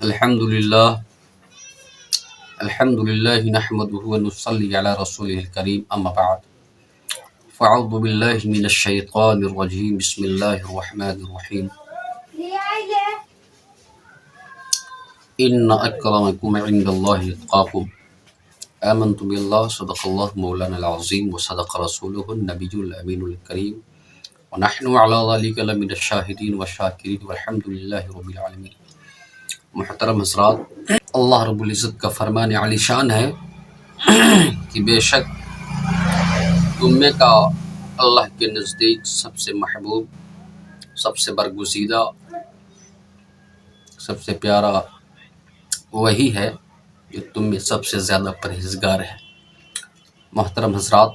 الحمد لله الحمد لله نحمده ونصلي على رسوله الكريم أما بعد فأعوذ بالله من الشيطان الرجيم بسم الله الرحمن الرحيم إن أكرمكم عند الله أتقاكم آمنت بالله صدق الله مولانا العظيم وصدق رسوله النبي الأمين الكريم ونحن على ذلك لمن الشاهدين والشاكرين والحمد لله رب العالمين. محترم حضرات، اللہ رب العزت کا فرمان عالی شان ہے کہ بے شک تم میں کا اللہ کے نزدیک سب سے محبوب، سب سے برگزیدہ، سب سے پیارا وہی ہے جو تم میں سب سے زیادہ پرہیزگار ہے۔ محترم حضرات،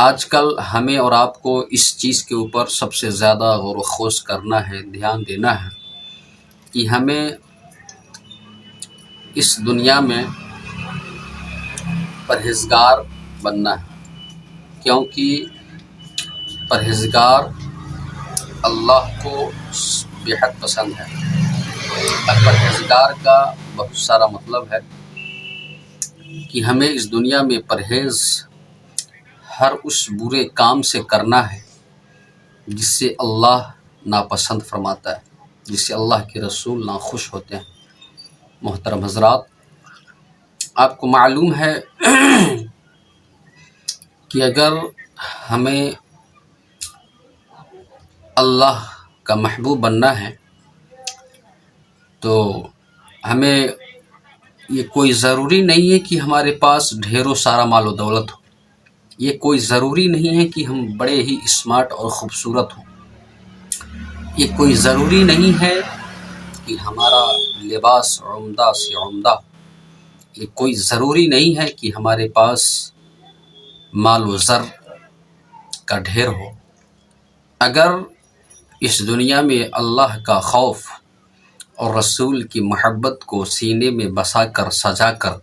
آج کل ہمیں اور آپ کو اس چیز کے اوپر سب سے زیادہ غور و خوض کرنا ہے، دھیان دینا ہے کہ ہمیں اس دنیا میں پرہیزگار بننا ہے، کیونکہ پرہیزگار اللہ کو بے حد پسند ہے۔ اور پرہیزگار کا بہت سارا مطلب ہے کہ ہمیں اس دنیا میں پرہیز ہر اس برے کام سے کرنا ہے جس سے اللہ ناپسند فرماتا ہے، جس سے اللہ کے رسول ناخوش ہوتے ہیں۔ محترم حضرات، آپ کو معلوم ہے کہ اگر ہمیں اللہ کا محبوب بننا ہے تو ہمیں یہ کوئی ضروری نہیں ہے کہ ہمارے پاس ڈھیروں سارا مال و دولت ہو، یہ کوئی ضروری نہیں ہے کہ ہم بڑے ہی اسمارٹ اور خوبصورت ہوں، یہ کوئی ضروری نہیں ہے کہ ہمارا لباس عمدہ سے عمدہ، یہ کوئی ضروری نہیں ہے کہ ہمارے پاس مال و زر کا ڈھیر ہو۔ اگر اس دنیا میں اللہ کا خوف اور رسول کی محبت کو سینے میں بسا کر سجا کر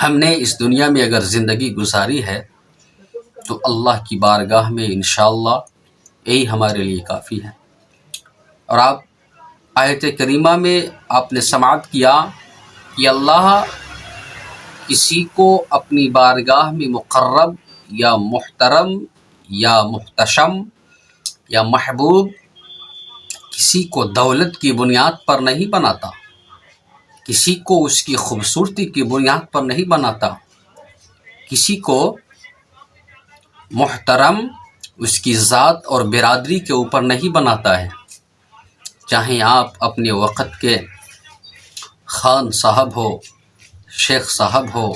ہم نے اس دنیا میں اگر زندگی گزاری ہے تو اللہ کی بارگاہ میں انشاءاللہ یہی ہمارے لیے کافی ہے۔ اور آپ آیت کریمہ میں آپ نے سماعت کیا کہ اللہ کسی کو اپنی بارگاہ میں مقرب یا محترم یا محتشم یا محبوب کسی کو دولت کی بنیاد پر نہیں بناتا، کسی کو اس کی خوبصورتی کی بنیاد پر نہیں بناتا، کسی کو محترم اس کی ذات اور برادری کے اوپر نہیں بناتا ہے۔ چاہے آپ اپنے وقت کے خان صاحب ہو، شیخ صاحب ہو،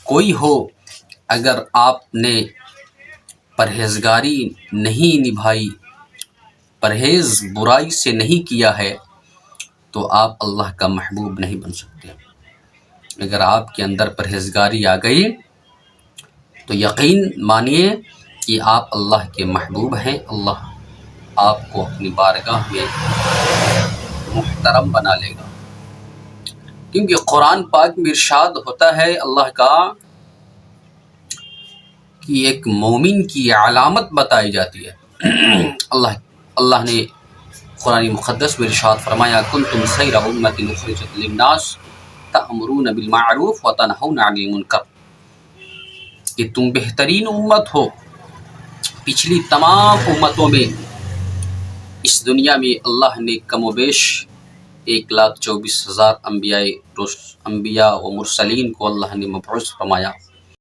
کوئی ہو، اگر آپ نے پرہیزگاری نہیں نبھائی، پرہیز برائی سے نہیں کیا ہے تو آپ اللہ کا محبوب نہیں بن سکتے۔ اگر آپ کے اندر پرہیزگاری آ گئی تو یقین مانیے کہ آپ اللہ کے محبوب ہیں، اللہ آپ کو اپنی بارگاہ میں محترم بنا لے گا۔ کیونکہ قرآن پاک میں ارشاد ہوتا ہے اللہ کا کہ ایک مومن کی علامت بتائی جاتی ہے۔ اللہ نے قرآن مقدس میں ارشاد فرمایا کنتم خیر امۃ اخرجت للناس تأمرون بالمعروف وتنہون عن المنکر، کہ تم بہترین امت ہو پچھلی تمام امتوں میں۔ اس دنیا میں اللہ نے کم و بیش 1,24,000 انبیاء و مرسلین کو اللہ نے مبعوث فرمایا۔